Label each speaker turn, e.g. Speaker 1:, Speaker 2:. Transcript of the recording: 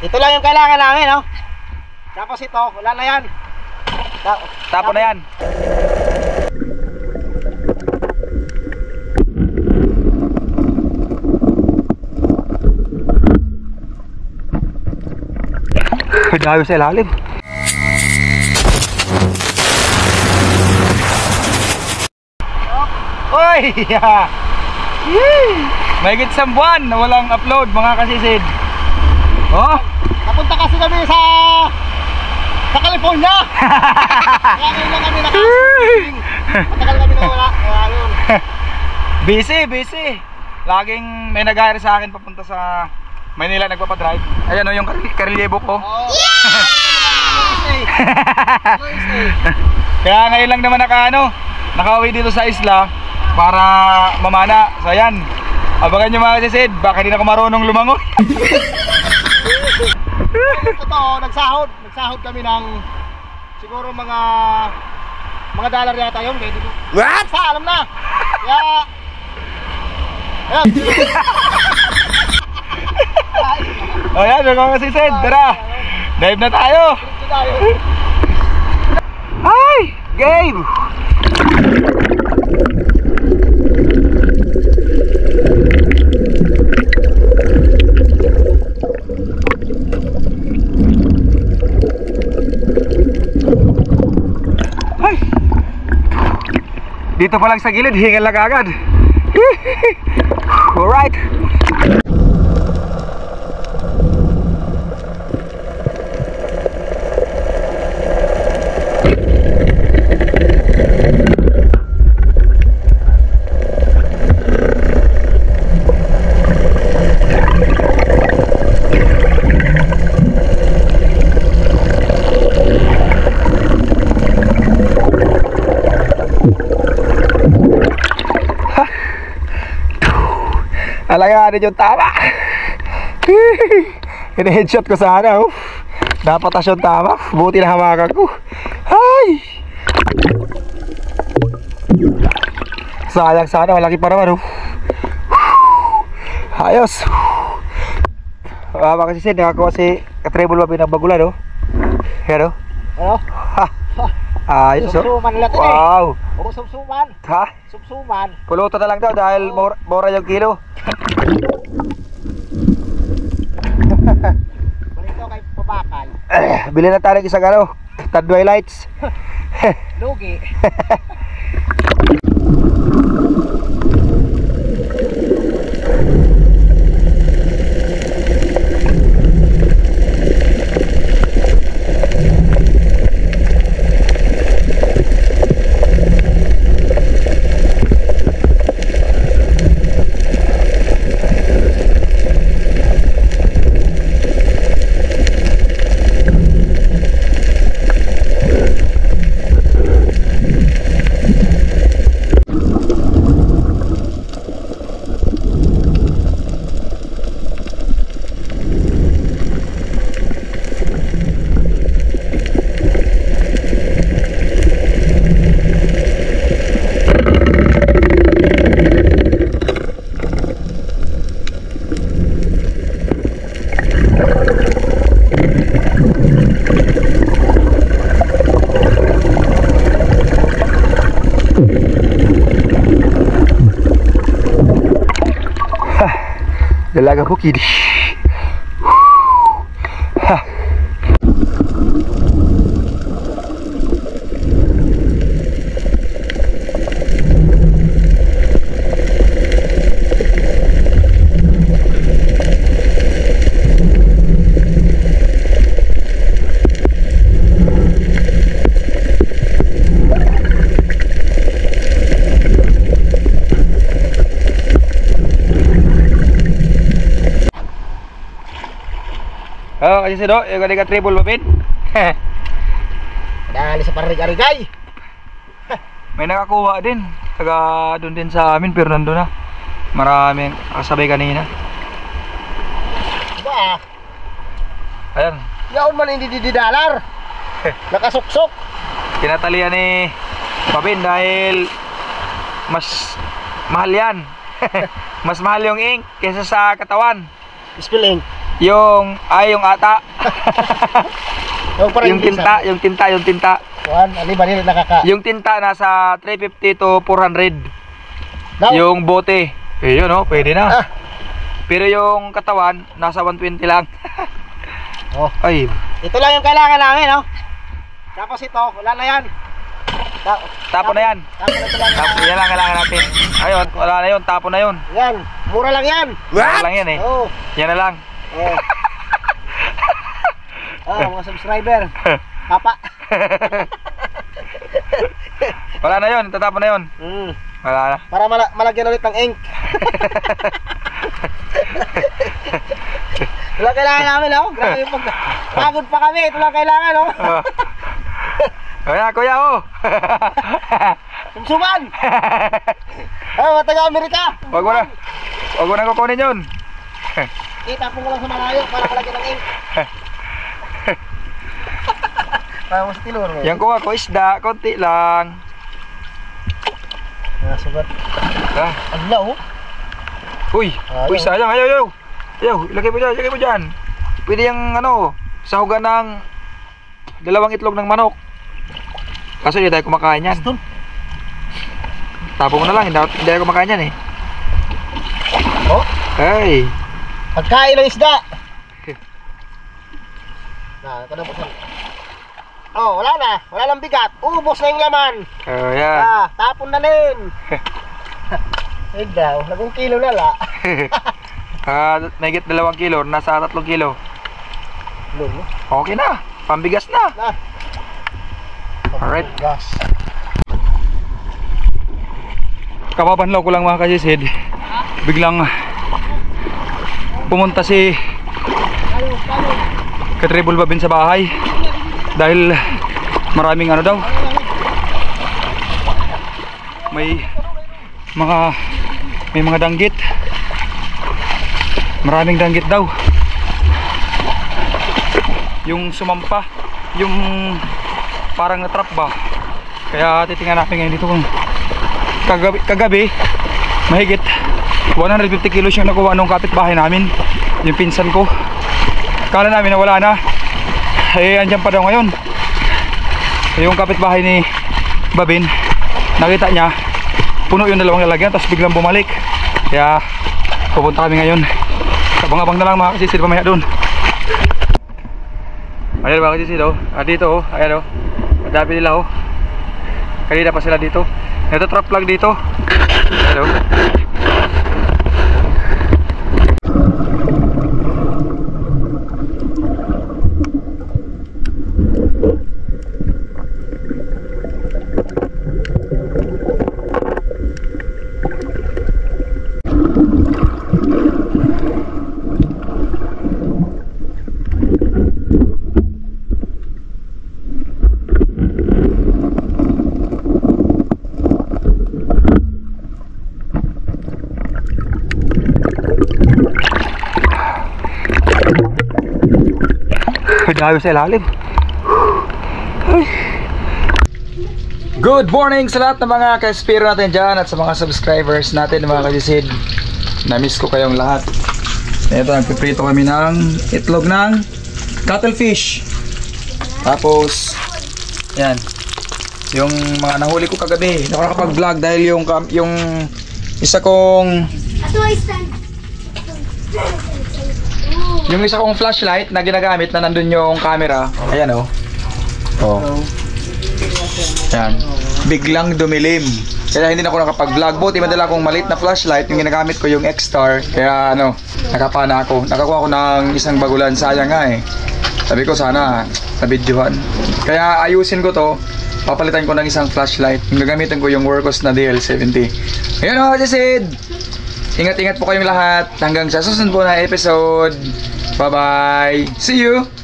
Speaker 1: Ito lang yung kailangan namin, no? Tapos ito, wala na yan.
Speaker 2: Tapo na yan. Dayo sa ilalim. Oy! Mahigit isang buwan na walang upload mga kasisid. Oh?
Speaker 1: Napunta kasi kami sa California. Kaya ngayon lang kami nakasing. Matagal kami na wala. Ayun.
Speaker 2: Busy. Laging may nag-hire sa akin papunta sa Manila, nagpapadrive. Ayan o yung karelyebo ko.
Speaker 1: Oh.
Speaker 2: Kaya ngayon lang naman nakauwi dito sa isla para mamana. So ayan, abangan nyo mga kasisid, baka hindi na ako marunong lumangoy.
Speaker 1: Totoo, nagsahod kami ng siguro mga dollar yata yun. What? Alam na. Kaya ayan.
Speaker 2: Ayan mga kasisid, tara, dive na tayo. Ay, game. Ay, dito pa lang sa gilid, hingal lang agad. Alright. Alanganin yung tama. Ini-headshot ko sana. Dapat as yung tama. Buti na hamakan ko. Ay! Sayang sana. Malaki pa naman. Ayos. Mga kasisid, nakakuha si Katribol Babin ng bagulan. Yan.
Speaker 1: Ano?
Speaker 2: Ayos.
Speaker 1: Sumsuman natin.
Speaker 2: Wow.
Speaker 1: Puro sumsuman.
Speaker 2: Ha?
Speaker 1: Sumsuman.
Speaker 2: Pulutan na lang daw dahil mura yung kilo.
Speaker 1: Balito kay pabakal.
Speaker 2: Bili na tayo ng isang Tadway lights.
Speaker 1: Lugi.
Speaker 2: Dalaga po kidi. Oh, kasi sido, yung kanilang Katribol Babin.
Speaker 1: Dali sa parig-arigay.
Speaker 2: May nakakuha din. Taga doon din sa amin, pero nandun na. Maraming kasabay kanina.
Speaker 1: Ba?
Speaker 2: Ayan.
Speaker 1: Yaon man hindi $10. Nakasuksok.
Speaker 2: Tinatalian ni Babin dahil mas mahal yan. Mas mahal yung ink kaysa sa katawan.
Speaker 1: Spilling.
Speaker 2: Yung ata. yung tinta.
Speaker 1: Kuan, ali ba nila nakaka?
Speaker 2: Yung tinta nasa 350 to 400.
Speaker 1: Daw.
Speaker 2: Yung bote. Yun oh, pwede na.
Speaker 1: Ah.
Speaker 2: Pero yung katawan nasa 120 lang.
Speaker 1: Oh.
Speaker 2: Ay,
Speaker 1: Ito lang yung kailangan namin, no? Tapos ito, wala na yan.
Speaker 2: tapon na yan.
Speaker 1: Tapos na ito lang.
Speaker 2: Yan lang kailangan natin. Ayun, wala na yun, tapon na yun.
Speaker 1: Yan, mura lang yan.
Speaker 2: Wala lang yan eh.
Speaker 1: Oo.
Speaker 2: Yan na lang.
Speaker 1: Oh. Mga subscriber. Papa.
Speaker 2: Wala na yun, tatapon na yun. Wala na.
Speaker 1: Para malagyan ulit ng ink. Ito lang kailangan namin, no? Grabe yung pagod pa kami. Ito lang kailangan, no?
Speaker 2: Kuya, oh.
Speaker 1: Sumsuman. Mga taga-Amerika.
Speaker 2: Wag mo na kukunin yun.
Speaker 1: Itapon ko lang sa malayo para malagyan ng ink. Para mo sa tilor.
Speaker 2: Yan kuha ko isda, konti lang.
Speaker 1: Sugat.
Speaker 2: Ah.
Speaker 1: Ala, oh.
Speaker 2: Uy, sayang. Ayaw. Ilagay mo dyan. Pwede yung sahugan ng 2 itlog ng manok. Kaso hindi tayo kumakain yan. Tapo mo na lang, hindi tayo kumakain yan eh.
Speaker 1: Oh?
Speaker 2: Ay.
Speaker 1: Pagkain ng isda. Ito na po. Oh, wala na. Wala nang bigat. Ubos na yung laman.
Speaker 2: Yan.
Speaker 1: Tapon na rin. Ay daw, 2 kilo na la.
Speaker 2: Nagit 2 kilo, nasa 3 kilo.
Speaker 1: Lolo.
Speaker 2: Okay na, pambigas na. Alright.
Speaker 1: Gas.
Speaker 2: Kapapanlaw ko lang mga kasisid. Biglang pumunta si Katribul Babin sa bahay. Dahil maraming daw. May mga danggit. Maraming danggit daw. Yung sumampa, yung parang natrap ba. Kaya titingnan natin ngayon dito kung kagabi mahigit 150 kilos yung nakuha nung kapitbahay namin, yung pinsan ko. Kala namin na wala na, andyan pa daw ngayon. Yung kapitbahay ni Babin, nakita niya puno yung 2 lalagyan, tapos biglang bumalik. Kaya pupunta kami ngayon. Abang-abang na lang mga kasisid pamaya dun. Ayan mga kasisid dito ayan madami nila kanina pa sila dito. Ito trap lang dito. Ayan Dayo sa ilalim. Good morning sa lahat ng mga ka-espiro natin dyan at sa mga subscribers natin mga kasisid. Na-miss ko kayong lahat. Ito, nagpiprito kami ng itlog ng cuttlefish. Tapos yan, yung mga nahuli ko kagabi. Hindi ako nakapag-vlog dahil yung isa kong flashlight na ginagamit na nandun yung camera. Ayan yan, biglang dumilim. Kaya hindi na ako nakapag-vlog. Buti madala akong maliit na flashlight. Yung ginagamit ko yung X-Star. Kaya nakapana ako. Nakakuha ko ng isang bagulan. Sayang nga eh. Sabi ko sana nabidyohan. Kaya ayusin ko to. Papalitan ko ng isang flashlight. Yung gagamitin ko yung Workos na DL70. Ayan kasisid. Ingat-ingat po kayong lahat. Hanggang sa susunod po na episode. Bye-bye. See you!